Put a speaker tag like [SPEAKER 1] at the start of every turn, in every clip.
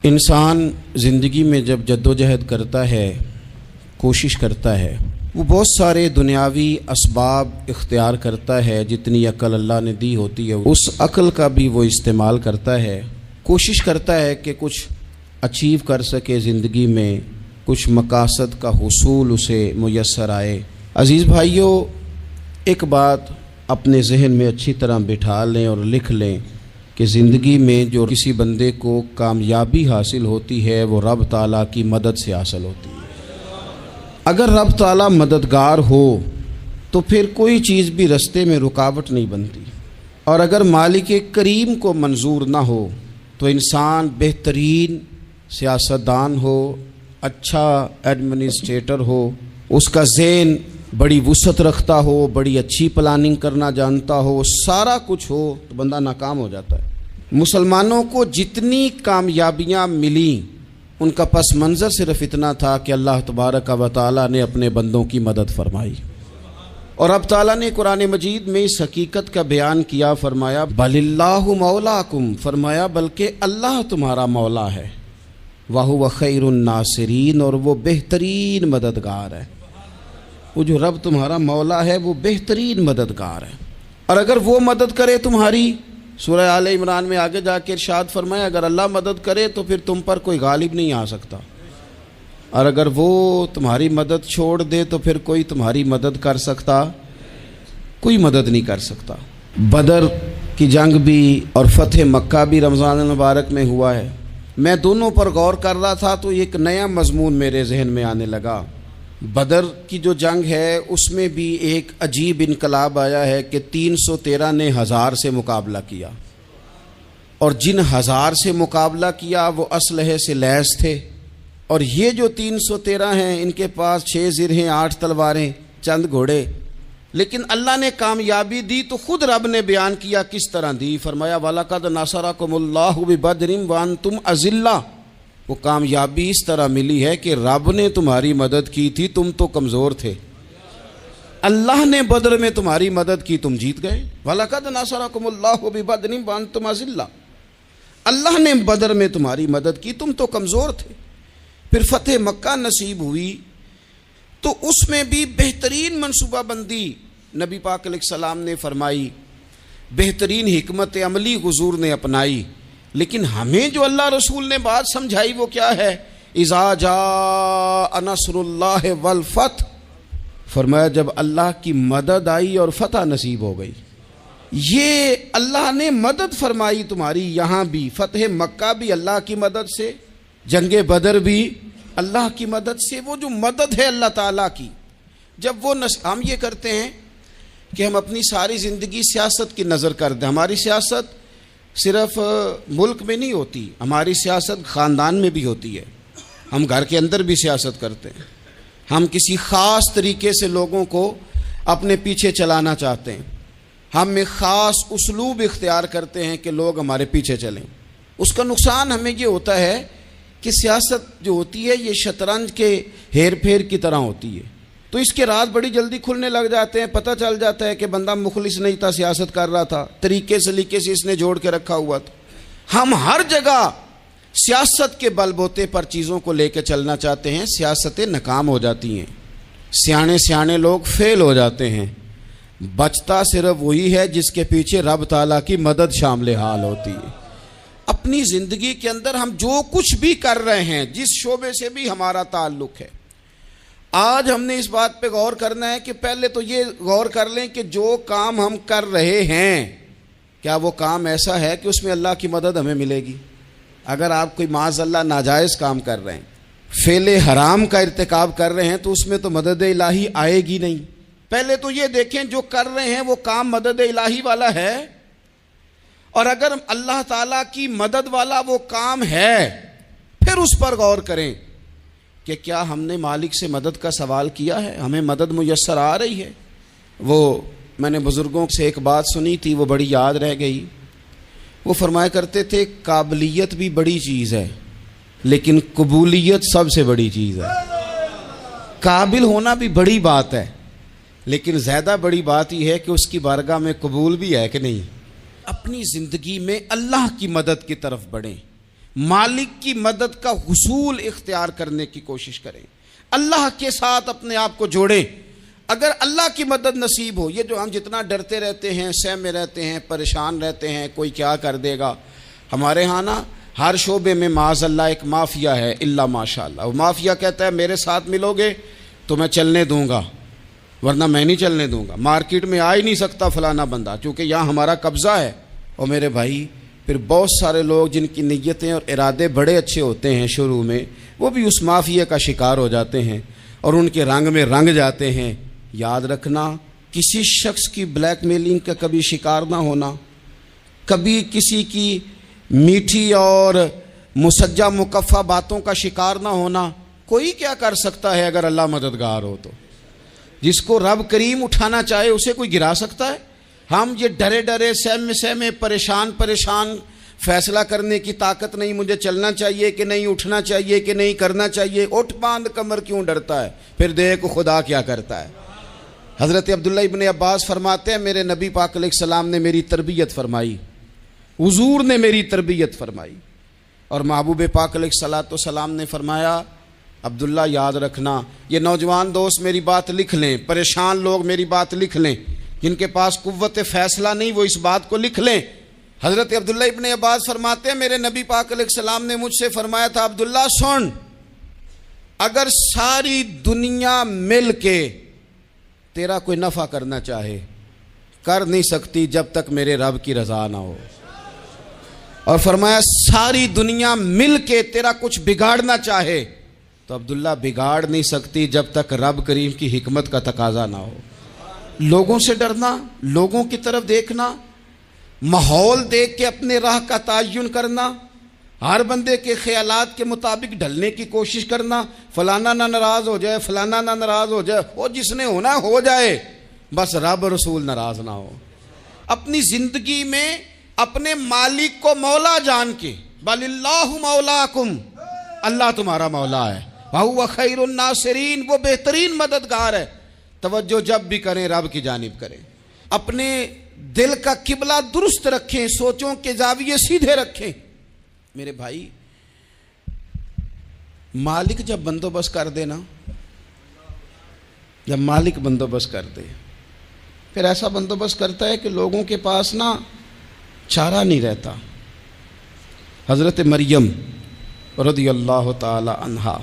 [SPEAKER 1] انسان زندگی میں جب جدوجہد کرتا ہے، کوشش کرتا ہے، وہ بہت سارے دنیاوی اسباب اختیار کرتا ہے، جتنی عقل اللہ نے دی ہوتی ہے اس عقل کا بھی وہ استعمال کرتا ہے، کوشش کرتا ہے کہ کچھ اچیو کر سکے زندگی میں، کچھ مقاصد کا حصول اسے میسر آئے۔ عزیز بھائیوں، ایک بات اپنے ذہن میں اچھی طرح بٹھا لیں اور لکھ لیں کہ زندگی میں جو کسی بندے کو کامیابی حاصل ہوتی ہے وہ رب تعالیٰ کی مدد سے حاصل ہوتی ہے۔ اگر رب تعالیٰ مددگار ہو تو پھر کوئی چیز بھی رستے میں رکاوٹ نہیں بنتی، اور اگر مالک کریم کو منظور نہ ہو تو انسان بہترین سیاستدان ہو، اچھا ایڈمنسٹریٹر ہو، اس کا ذہن بڑی وسعت رکھتا ہو، بڑی اچھی پلاننگ کرنا جانتا ہو، سارا کچھ ہو، تو بندہ ناکام ہو جاتا ہے۔ مسلمانوں کو جتنی کامیابیاں ملیں ان کا پس منظر صرف اتنا تھا کہ اللہ تبارک و تعالیٰ نے اپنے بندوں کی مدد فرمائی، اور اب تعالیٰ نے قرآن مجید میں اس حقیقت کا بیان کیا، فرمایا بل اللہ مولاکم، فرمایا بلکہ اللہ تمہارا مولا ہے، وَهُوَ خَيْرُ النَّاصِرِينَ، اور وہ بہترین مددگار ہے۔ وہ جو رب تمہارا مولا ہے وہ بہترین مددگار ہے، اور اگر وہ مدد کرے تمہاری، سورہ آل عمران میں آگے جا کے ارشاد فرمایا اگر اللہ مدد کرے تو پھر تم پر کوئی غالب نہیں آ سکتا، اور اگر وہ تمہاری مدد چھوڑ دے تو پھر کوئی تمہاری مدد کر سکتا، کوئی مدد نہیں کر سکتا۔ بدر کی جنگ بھی اور فتح مکہ بھی رمضان المبارک میں ہوا ہے۔ میں دونوں پر غور کر رہا تھا تو ایک نیا مضمون میرے ذہن میں آنے لگا۔ بدر کی جو جنگ ہے اس میں بھی ایک عجیب انقلاب آیا ہے کہ 313 نے 1000 سے مقابلہ کیا، اور جن 1000 سے مقابلہ کیا وہ اسلحے سے لیس تھے، اور یہ جو 313 ہیں ان کے پاس 6 زرہیں، 8 تلواریں، چند گھوڑے، لیکن اللہ نے کامیابی دی تو خود رب نے بیان کیا کس طرح دی، فرمایا وَلَقَدْ نَصَرَكُمُ اللَّهُ بِبَدْرٍ وَأَنْتُمْ أَذِلَّةٌ۔ وہ کامیابی اس طرح ملی ہے کہ رب نے تمہاری مدد کی تھی، تم تو کمزور تھے، اللہ نے بدر میں تمہاری مدد کی، تم جیت گئے۔ وَلَقَدْ نَصَرَكُمُ اللَّهُ بِبَدْرٍ وَأَنْتُمْ أَذِلَّةٌ، اللہ نے بدر میں تمہاری مدد کی، تم تو کمزور تھے۔ پھر فتح مکہ نصیب ہوئی تو اس میں بھی بہترین منصوبہ بندی نبی پاک علیہ السلام نے فرمائی، بہترین حکمت عملی حضور نے اپنائی، لیکن ہمیں جو اللہ رسول نے بات سمجھائی وہ کیا ہے؟ اذا جاء نصر اللہ والفتح، فرمایا جب اللہ کی مدد آئی اور فتح نصیب ہو گئی۔ یہ اللہ نے مدد فرمائی تمہاری، یہاں بھی فتح مکہ بھی اللہ کی مدد سے، جنگ بدر بھی اللہ کی مدد سے۔ وہ جو مدد ہے اللہ تعالیٰ کی، جب وہ ہم یہ کرتے ہیں کہ ہم اپنی ساری زندگی سیاست کی نظر کر دیں، ہماری سیاست صرف ملک میں نہیں ہوتی، ہماری سیاست خاندان میں بھی ہوتی ہے، ہم گھر کے اندر بھی سیاست کرتے ہیں، ہم کسی خاص طریقے سے لوگوں کو اپنے پیچھے چلانا چاہتے ہیں، ہم میں خاص اسلوب اختیار کرتے ہیں کہ لوگ ہمارے پیچھے چلیں۔ اس کا نقصان ہمیں یہ ہوتا ہے کہ سیاست جو ہوتی ہے یہ شطرنج کے ہیر پھیر کی طرح ہوتی ہے، تو اس کے راز بڑی جلدی کھلنے لگ جاتے ہیں، پتہ چل جاتا ہے کہ بندہ مخلص نہیں تھا، سیاست کر رہا تھا، طریقے سلیقے سے اس نے جوڑ کے رکھا ہوا تھا۔ ہم ہر جگہ سیاست کے بل بوتے پر چیزوں کو لے کے چلنا چاہتے ہیں، سیاستیں ناکام ہو جاتی ہیں، سیانے لوگ فیل ہو جاتے ہیں، بچتا صرف وہی ہے جس کے پیچھے رب تعالیٰ کی مدد شامل حال ہوتی ہے۔ اپنی زندگی کے اندر ہم جو کچھ بھی کر رہے ہیں، جس شعبے سے بھی ہمارا تعلق ہے، آج ہم نے اس بات پہ غور کرنا ہے کہ پہلے تو یہ غور کر لیں کہ جو کام ہم کر رہے ہیں کیا وہ کام ایسا ہے کہ اس میں اللہ کی مدد ہمیں ملے گی؟ اگر آپ کوئی معاذ اللہ ناجائز کام کر رہے ہیں، فعل حرام کا ارتکاب کر رہے ہیں، تو اس میں تو مدد الہی آئے گی نہیں۔ پہلے تو یہ دیکھیں جو کر رہے ہیں وہ کام مدد الہی والا ہے، اور اگر اللہ تعالیٰ کی مدد والا وہ کام ہے پھر اس پر غور کریں کہ کیا ہم نے مالک سے مدد کا سوال کیا ہے، ہمیں مدد میسر آ رہی ہے۔ وہ میں نے بزرگوں سے ایک بات سنی تھی، وہ بڑی یاد رہ گئی۔ وہ فرمایا کرتے تھے قابلیت بھی بڑی چیز ہے لیکن قبولیت سب سے بڑی چیز ہے۔ قابل ہونا بھی بڑی بات ہے لیکن زیادہ بڑی بات یہ ہے کہ اس کی بارگاہ میں قبول بھی ہے کہ نہیں۔ اپنی زندگی میں اللہ کی مدد کی طرف بڑھیں، مالک کی مدد کا حصول اختیار کرنے کی کوشش کریں، اللہ کے ساتھ اپنے آپ کو جوڑیں۔ اگر اللہ کی مدد نصیب ہو، یہ جو ہم جتنا ڈرتے رہتے ہیں، سہمے رہتے ہیں، پریشان رہتے ہیں کوئی کیا کر دے گا، ہمارے ہاں نا ہر شعبے میں معاذ اللہ ایک مافیا ہے، الا ماشاء اللہ۔ وہ مافیا کہتا ہے میرے ساتھ ملو گے تو میں چلنے دوں گا، ورنہ میں نہیں چلنے دوں گا، مارکیٹ میں آ ہی نہیں سکتا فلانا بندہ، چونکہ یہاں ہمارا قبضہ ہے۔ اور میرے بھائی پھر بہت سارے لوگ جن کی نیتیں اور ارادے بڑے اچھے ہوتے ہیں شروع میں، وہ بھی اس مافیا کا شکار ہو جاتے ہیں اور ان کے رنگ میں رنگ جاتے ہیں۔ یاد رکھنا، کسی شخص کی بلیک میلنگ کا کبھی شکار نہ ہونا، کبھی کسی کی میٹھی اور مسجع مکفہ باتوں کا شکار نہ ہونا۔ کوئی کیا کر سکتا ہے اگر اللہ مددگار ہو تو؟ جس کو رب کریم اٹھانا چاہے اسے کوئی گرا سکتا ہے؟ ہم یہ ڈرے ڈرے سہمے پریشان فیصلہ کرنے کی طاقت نہیں، مجھے چلنا چاہیے کہ نہیں، اٹھنا چاہیے کہ نہیں، کرنا چاہیے، اٹھ باندھ کمر کیوں ڈرتا ہے؟ پھر دیکھ خدا کیا کرتا ہے۔ حضرت عبداللہ ابن عباس فرماتے ہیں میرے نبی پاک علیہ السلام نے میری تربیت فرمائی، حضور نے میری تربیت فرمائی، اور محبوب پاک علیہ السلام نے فرمایا عبداللہ یاد رکھنا، یہ نوجوان دوست میری بات لکھ لیں، پریشان لوگ میری بات لکھ لیں، جن کے پاس قوت فیصلہ نہیں وہ اس بات کو لکھ لیں۔ حضرت عبداللہ ابن عباس فرماتے ہیں میرے نبی پاک علیہ السلام نے مجھ سے فرمایا تھا عبداللہ سن، اگر ساری دنیا مل کے تیرا کوئی نفع کرنا چاہے کر نہیں سکتی جب تک میرے رب کی رضا نہ ہو، اور فرمایا ساری دنیا مل کے تیرا کچھ بگاڑنا چاہے تو عبداللہ بگاڑ نہیں سکتی جب تک رب کریم کی حکمت کا تقاضا نہ ہو۔ لوگوں سے ڈرنا، لوگوں کی طرف دیکھنا، ماحول دیکھ کے اپنے راہ کا تعین کرنا، ہر بندے کے خیالات کے مطابق ڈھلنے کی کوشش کرنا، فلانا نہ ناراض ہو جائے، فلانا نہ ناراض ہو جائے، وہ جس نے ہونا ہو جائے، بس رب رسول ناراض نہ ہو۔ اپنی زندگی میں اپنے مالک کو مولا جان کے، بل اللہ مولاکم، اللہ تمہارا مولا ہے، وَهُوَ خَيْرُ النَّاصِرِينَ، وہ بہترین مددگار ہے۔ توجہ جب بھی کریں رب کی جانب کریں، اپنے دل کا قبلہ درست رکھیں، سوچوں کے زاویے سیدھے رکھیں۔ میرے بھائی مالک جب بندوبست کر دے نا، جب مالک بندوبست کر دے پھر ایسا بندوبست کرتا ہے کہ لوگوں کے پاس نا چارہ نہیں رہتا۔ حضرت مریم رضی اللہ تعالی عنہا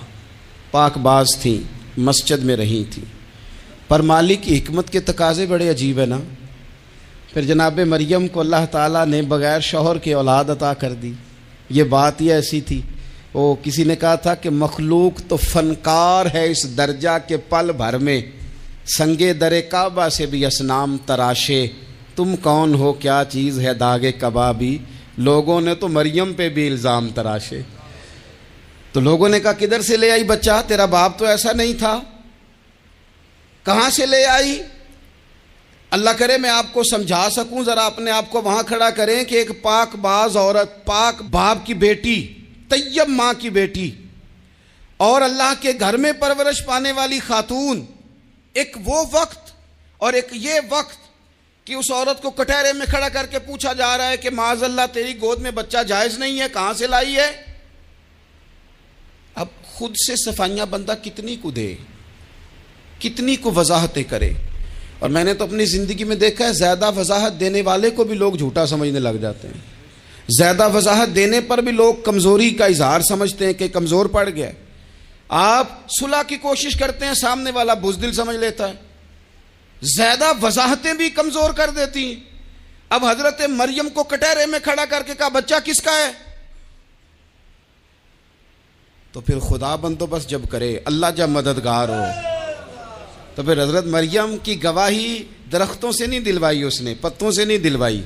[SPEAKER 1] پاک باز تھیں، مسجد میں رہی تھیں، پر مالک کی حکمت کے تقاضے بڑے عجیب ہے نا۔ پھر جناب مریم کو اللہ تعالیٰ نے بغیر شوہر کے اولاد عطا کر دی۔ یہ بات ہی ایسی تھی، وہ کسی نے کہا تھا کہ مخلوق تو فنکار ہے اس درجہ کے پل بھر میں سنگے در کعبہ سے بھی اصنام تراشے، تم کون ہو کیا چیز ہے داغ کبابی، لوگوں نے تو مریم پہ بھی الزام تراشے۔ تو لوگوں نے کہا کدھر سے لے آئی بچہ، تیرا باپ تو ایسا نہیں تھا، کہاں سے لے آئی؟ اللہ کرے میں آپ کو سمجھا سکوں، ذرا اپنے آپ کو وہاں کھڑا کریں کہ ایک پاک باز عورت، پاک باپ کی بیٹی، طیب ماں کی بیٹی، اور اللہ کے گھر میں پرورش پانے والی خاتون، ایک وہ وقت اور ایک یہ وقت کہ اس عورت کو کٹہرے میں کھڑا کر کے پوچھا جا رہا ہے کہ معاذ اللہ تیری گود میں بچہ جائز نہیں ہے، کہاں سے لائی ہے؟ اب خود سے صفائیاں بندہ کتنی کو دے، کتنی کو وضاحتیں کرے۔ اور میں نے تو اپنی زندگی میں دیکھا ہے زیادہ وضاحت دینے والے کو بھی لوگ جھوٹا سمجھنے لگ جاتے ہیں، زیادہ وضاحت دینے پر بھی لوگ کمزوری کا اظہار سمجھتے ہیں کہ کمزور پڑ گیا۔ آپ صلح کی کوشش کرتے ہیں، سامنے والا بزدل سمجھ لیتا ہے، زیادہ وضاحتیں بھی کمزور کر دیتی ہیں۔ اب حضرت مریم کو کٹہرے میں کھڑا کر کے کہا بچہ کس کا ہے؟ تو پھر خدا بندوبست جب کرے، اللہ جب مددگار ہو، تو پھر حضرت مریم کی گواہی درختوں سے نہیں دلوائی، اس نے پتوں سے نہیں دلوائی،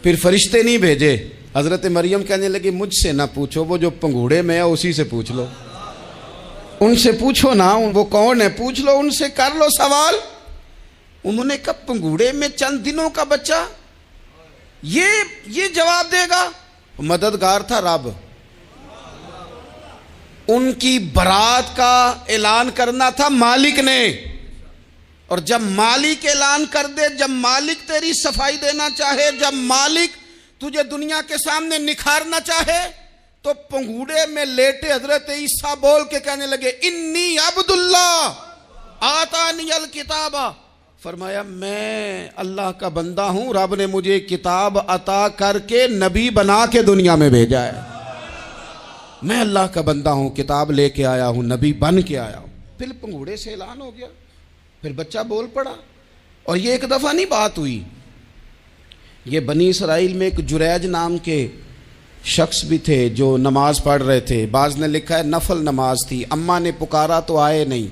[SPEAKER 1] پھر فرشتے نہیں بھیجے۔ حضرت مریم کہنے لگی مجھ سے نہ پوچھو، وہ جو پنگوڑے میں ہے اسی سے پوچھ لو، ان سے پوچھو نا، وہ کون ہے پوچھ لو، ان سے کر لو سوال۔ انہوں نے کہا پنگوڑے میں چند دنوں کا بچہ، یہ جواب دے گا؟ مددگار تھا رب، ان کی برات کا اعلان کرنا تھا مالک نے، اور جب مالک اعلان کر دے، جب مالک تیری صفائی دینا چاہے، جب مالک تجھے دنیا کے سامنے نکھارنا چاہے، تو پنگوڑے میں لیٹے حضرت عیسیٰ بول کے کہنے لگے انی عبداللہ آتانی الکتاب، فرمایا میں اللہ کا بندہ ہوں، رب نے مجھے کتاب عطا کر کے نبی بنا کے دنیا میں بھیجا ہے، میں اللہ کا بندہ ہوں، کتاب لے کے آیا ہوں، نبی بن کے آیا ہوں۔ پھر پنگوڑے سے اعلان ہو گیا، پھر بچہ بول پڑا۔ اور یہ ایک دفعہ نہیں بات ہوئی، یہ بنی اسرائیل میں ایک جریج نام کے شخص بھی تھے جو نماز پڑھ رہے تھے، بعض نے لکھا ہے نفل نماز تھی، اماں نے پکارا تو آئے نہیں،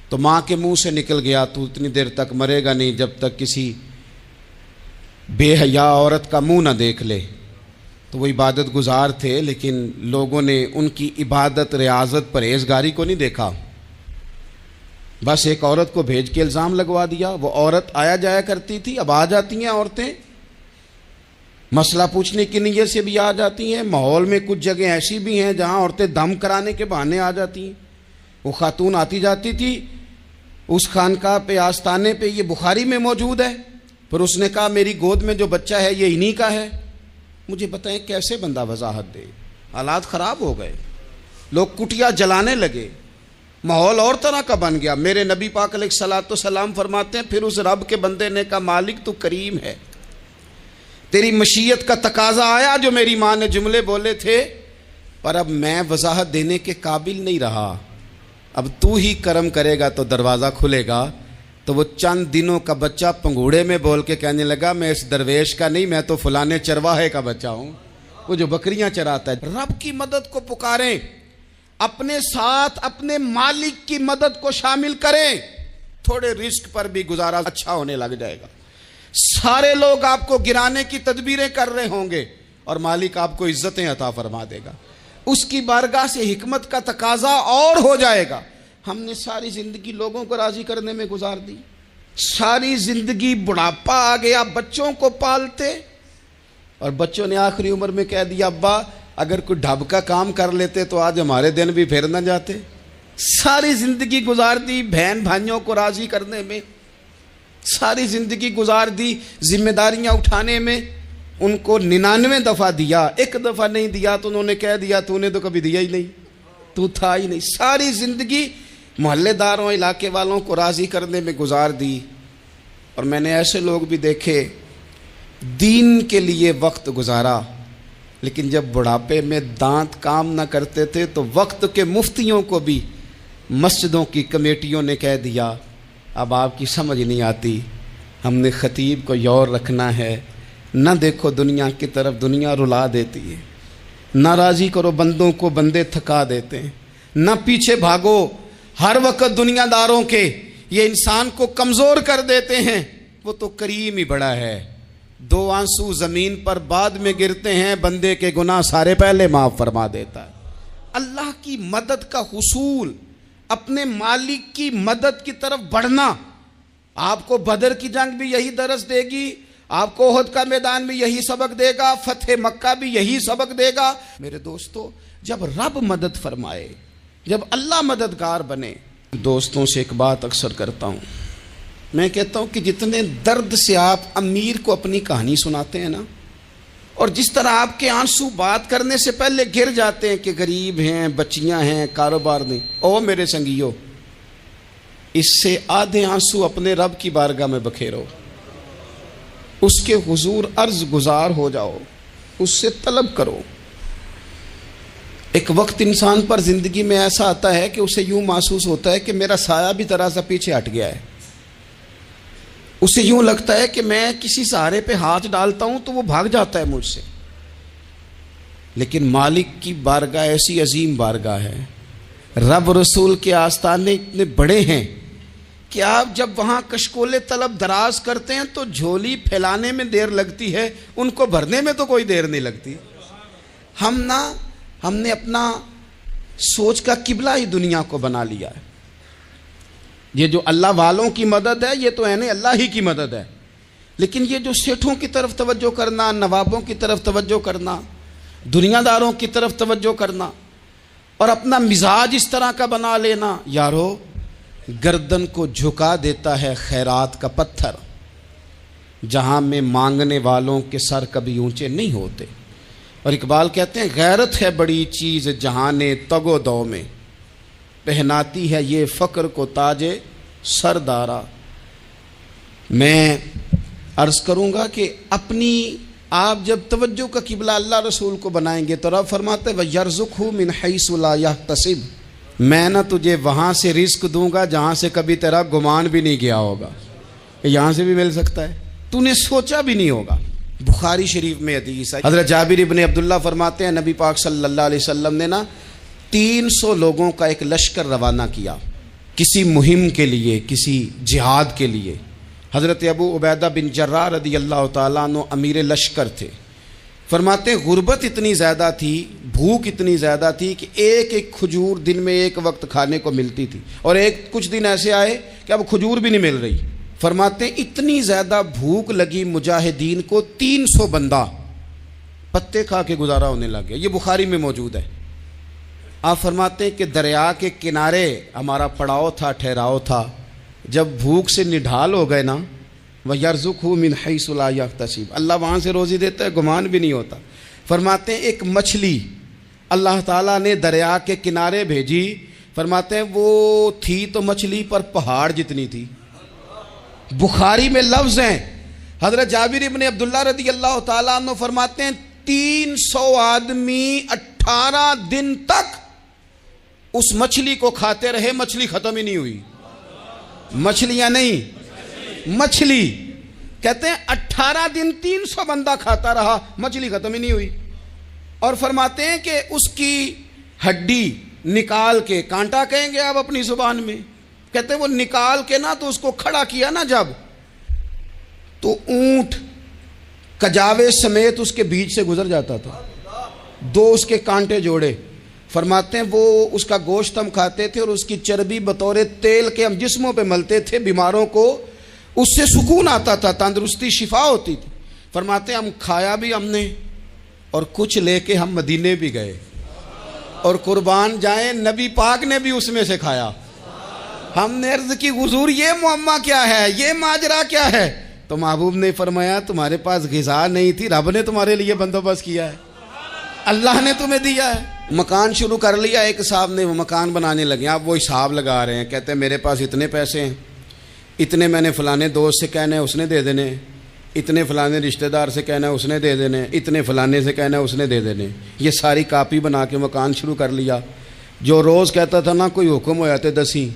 [SPEAKER 1] تو ماں کے منہ سے نکل گیا تو اتنی دیر تک مرے گا نہیں جب تک کسی بے حیا عورت کا منہ نہ دیکھ لے۔ تو وہ عبادت گزار تھے، لیکن لوگوں نے ان کی عبادت، ریاضت، پرہیزگاری کو نہیں دیکھا، بس ایک عورت کو بھیج کے الزام لگوا دیا۔ وہ عورت آیا جایا کرتی تھی، اب آ جاتی ہیں عورتیں، مسئلہ پوچھنے کی نیت سے بھی آ جاتی ہیں۔ ماحول میں کچھ جگہ ایسی بھی ہیں جہاں عورتیں دم کرانے کے بہانے آ جاتی ہیں۔ وہ خاتون آتی جاتی تھی اس خانقاہ پہ، آستانے پہ، یہ بخاری میں موجود ہے، پھر اس نے کہا میری گود میں جو بچہ ہے یہ انہی کا ہے۔ مجھے بتائیں کیسے بندہ وضاحت دے؟ حالات خراب ہو گئے، لوگ کٹیا جلانے لگے، ماحول اور طرح کا بن گیا۔ میرے نبی پاک علیہ الصلوۃ والسلام فرماتے ہیں پھر اس رب کے بندے نے کہا مالک تو کریم ہے، تیری مشیت کا تقاضا آیا جو میری ماں نے جملے بولے تھے، پر اب میں وضاحت دینے کے قابل نہیں رہا، اب تو ہی کرم کرے گا تو دروازہ کھلے گا۔ تو وہ چند دنوں کا بچہ پنگوڑے میں بول کے کہنے لگا میں اس درویش کا نہیں، میں تو فلانے چرواہے کا بچہ ہوں، وہ جو بکریاں چراتا ہے۔ رب کی مدد کو پکاریں، اپنے ساتھ اپنے مالک کی مدد کو شامل کریں، تھوڑے رزق پر بھی گزارا اچھا ہونے لگ جائے گا۔ سارے لوگ آپ کو گرانے کی تدبیریں کر رہے ہوں گے اور مالک آپ کو عزتیں عطا فرما دے گا، اس کی بارگاہ سے حکمت کا تقاضا اور ہو جائے گا۔ ہم نے ساری زندگی لوگوں کو راضی کرنے میں گزار دی، ساری زندگی بڑھاپا آ گیا بچوں کو پالتے، اور بچوں نے آخری عمر میں کہہ دیا ابا اگر کوئی ڈھب کا کام کر لیتے تو آج ہمارے دن بھی پھر نہ جاتے۔ ساری زندگی گزار دی بہن بھائیوں کو راضی کرنے میں، ساری زندگی گزار دی ذمہ داریاں اٹھانے میں، ان کو 99 دفعہ دیا، ایک دفعہ نہیں دیا تو انہوں نے کہہ دیا تو نے تو کبھی دیا ہی نہیں، تو تھا ہی نہیں۔ ساری زندگی محلے داروں، علاقے والوں کو راضی کرنے میں گزار دی۔ اور میں نے ایسے لوگ بھی دیکھے دین کے لیے وقت گزارا، لیکن جب بڑھاپے میں دانت کام نہ کرتے تھے تو وقت کے مفتیوں کو بھی مسجدوں کی کمیٹیوں نے کہہ دیا اب آپ کی سمجھ نہیں آتی، ہم نے خطیب کو یور رکھنا ہے، نہ دیکھو دنیا کی طرف، دنیا رلا دیتی ہے، نہ راضی کرو بندوں کو، بندے تھکا دیتے ہیں، نہ پیچھے بھاگو ہر وقت دنیا داروں کے، یہ انسان کو کمزور کر دیتے ہیں۔ وہ تو کریم ہی بڑا ہے، 2 آنسو زمین پر بعد میں گرتے ہیں، بندے کے گناہ سارے پہلے معاف فرما دیتا ہے۔ اللہ کی مدد کا حصول، اپنے مالک کی مدد کی طرف بڑھنا، آپ کو بدر کی جنگ بھی یہی درس دے گی، آپ کو احد کا میدان بھی یہی سبق دے گا، فتح مکہ بھی یہی سبق دے گا۔ میرے دوستو جب رب مدد فرمائے، جب اللہ مددگار بنے، دوستوں سے ایک بات اکثر کرتا ہوں، میں کہتا ہوں کہ جتنے درد سے آپ امیر کو اپنی کہانی سناتے ہیں نا، اور جس طرح آپ کے آنسو بات کرنے سے پہلے گر جاتے ہیں کہ غریب ہیں، بچیاں ہیں، کاروبار نہیں، او میرے سنگیو، اس سے آدھے آنسو اپنے رب کی بارگاہ میں بکھیرو، اس کے حضور عرض گزار ہو جاؤ، اس سے طلب کرو۔ ایک وقت انسان پر زندگی میں ایسا آتا ہے کہ اسے یوں محسوس ہوتا ہے کہ میرا سایہ بھی ذرا سا پیچھے ہٹ گیا ہے، اسے یوں لگتا ہے کہ میں کسی سہارے پہ ہاتھ ڈالتا ہوں تو وہ بھاگ جاتا ہے مجھ سے، لیکن مالک کی بارگاہ ایسی عظیم بارگاہ ہے، رب رسول کے آستانے اتنے بڑے ہیں کہ آپ جب وہاں کشکول طلب دراز کرتے ہیں تو جھولی پھیلانے میں دیر لگتی ہے، ان کو بھرنے میں تو کوئی دیر نہیں لگتی۔ ہم نے اپنا سوچ کا قبلہ ہی دنیا کو بنا لیا ہے۔ یہ جو اللہ والوں کی مدد ہے یہ تو ہے نہیں، اللہ ہی کی مدد ہے، لیکن یہ جو سیٹھوں کی طرف توجہ کرنا، نوابوں کی طرف توجہ کرنا، دنیا داروں کی طرف توجہ کرنا، اور اپنا مزاج اس طرح کا بنا لینا، یارو گردن کو جھکا دیتا ہے خیرات کا پتھر، جہاں میں مانگنے والوں کے سر کبھی اونچے نہیں ہوتے۔ اور اقبال کہتے ہیں غیرت ہے بڑی چیز جہانے تگ و دو میں، پہناتی ہے یہ فقر کو تاج سردارا۔ میں عرض کروں گا کہ اپنی آپ جب توجہ کا قبلہ اللہ رسول کو بنائیں گے تو رب فرماتے ہیں وَيَرْزُقْهُ مِنْ حَيْثُ لَا يَحْتَسِبُ، میں نہ تجھے وہاں سے رزق دوں گا جہاں سے کبھی تیرا گمان بھی نہیں گیا ہوگا، یہاں سے بھی مل سکتا ہے، تو نے سوچا بھی نہیں ہوگا۔ بخاری شریف میں حدیث ہے، حضرت جابر ابن عبداللہ فرماتے ہیں نبی پاک صلی اللہ علیہ وسلم نے 300 لوگوں کا ایک لشکر روانہ کیا کسی مہم کے لیے، کسی جہاد کے لیے۔ حضرت ابو عبیدہ بن جراح رضی اللہ تعالیٰ عنہ امیر لشکر تھے۔ فرماتے ہیں غربت اتنی زیادہ تھی، بھوک اتنی زیادہ تھی کہ ایک ایک کھجور دن میں ایک وقت کھانے کو ملتی تھی، اور کچھ دن ایسے آئے کہ اب کھجور بھی نہیں مل رہی۔ فرماتے ہیں اتنی زیادہ بھوک لگی مجاہدین کو، 300 بندہ پتے کھا کے گزارا ہونے لگ گیا۔ یہ بخاری میں موجود ہے۔ آپ فرماتے ہیں کہ دریا کے کنارے ہمارا پڑاؤ تھا، ٹھہراؤ تھا، جب بھوک سے نڈھال ہو گئے نا، وَيَرْزُقْهُ مِنْ حَيْثُ لَا يَحْتَسِبُ، اللہ وہاں سے روزی دیتا ہے، گمان بھی نہیں ہوتا۔ فرماتے ہیں ایک مچھلی اللہ تعالیٰ نے دریا کے کنارے بھیجی، فرماتے ہیں وہ تھی تو مچھلی پر پہاڑ جتنی تھی۔ بخاری میں لفظ ہیں، حضرت جابر ابن عبداللہ رضی اللہ تعالیٰ عنہ فرماتے ہیں 300 آدمی 18 دن تک اس مچھلی کو کھاتے رہے، مچھلی ختم ہی نہیں ہوئی۔ مچھلیاں نہیں، مچھلی کہتے ہیں 18 دن 300 بندہ کھاتا رہا، مچھلی ختم ہی نہیں ہوئی۔ اور فرماتے ہیں کہ اس کی ہڈی نکال کے، کانٹا کہیں گے آپ اپنی زبان میں، کہتے ہیں وہ نکال کے نا تو اس کو کھڑا کیا نا جب، تو اونٹ کجاوے سمیت اس کے بیچ سے گزر جاتا تھا، 2 اس کے کانٹے جوڑے۔ فرماتے ہیں وہ اس کا گوشت ہم کھاتے تھے اور اس کی چربی بطور تیل کے ہم جسموں پہ ملتے تھے، بیماروں کو اس سے سکون آتا تھا، تندرستی شفا ہوتی تھی۔ فرماتے ہیں ہم کھایا بھی ہم نے، اور کچھ لے کے ہم مدینے بھی گئے، اور قربان جائیں نبی پاک نے بھی اس میں سے کھایا۔ ہم نے عرض کی حضور یہ معمہ کیا ہے، یہ ماجرا کیا ہے؟ تو محبوب نے فرمایا تمہارے پاس غذا نہیں تھی، رب نے تمہارے لیے بندوبست کیا ہے، اللہ نے تمہیں دیا ہے۔ مکان شروع کر لیا، ایک صاحب نے وہ مکان بنانے لگے، آپ وہ حساب لگا رہے ہیں، کہتے ہیں میرے پاس اتنے پیسے ہیں، اتنے میں نے فلانے دوست سے کہنا ہے اس نے دے دینے، اتنے فلانے رشتہ دار سے کہنا ہے اس نے دے دینے، اتنے فلانے سے کہنا ہے اس نے دے دینے۔ یہ ساری کاپی بنا کے مکان شروع کر لیا۔ جو روز کہتا تھا نا کوئی حکم ہو جاتے 10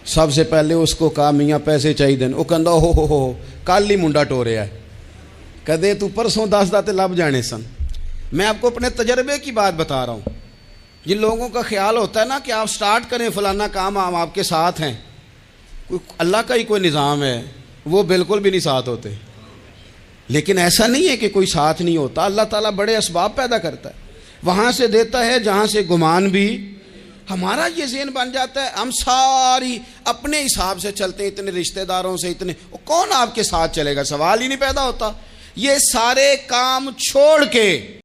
[SPEAKER 1] سب سے پہلے اس کو کہا میاں پیسے چاہیے دن، وہ کہندا ہو کل ہی منڈا ٹوریا ہے، کہتے تو پرسوں 10 داتے لب جانے سن۔ میں آپ کو اپنے تجربے کی بات بتا رہا ہوں۔ جن لوگوں کا خیال ہوتا ہے نا کہ آپ سٹارٹ کریں فلانا کام، ہم آپ کے ساتھ ہیں، اللہ کا ہی کوئی نظام ہے، وہ بالکل بھی نہیں ساتھ ہوتے۔ لیکن ایسا نہیں ہے کہ کوئی ساتھ نہیں ہوتا، اللہ تعالیٰ بڑے اسباب پیدا کرتا ہے، وہاں سے دیتا ہے جہاں سے گمان بھی۔ ہمارا یہ ذہن بن جاتا ہے ہم ساری اپنے حساب سے چلتے ہیں، اتنے رشتہ داروں سے، اتنے، کون آپ کے ساتھ چلے گا؟ سوال ہی نہیں پیدا ہوتا۔ یہ سارے کام چھوڑ کے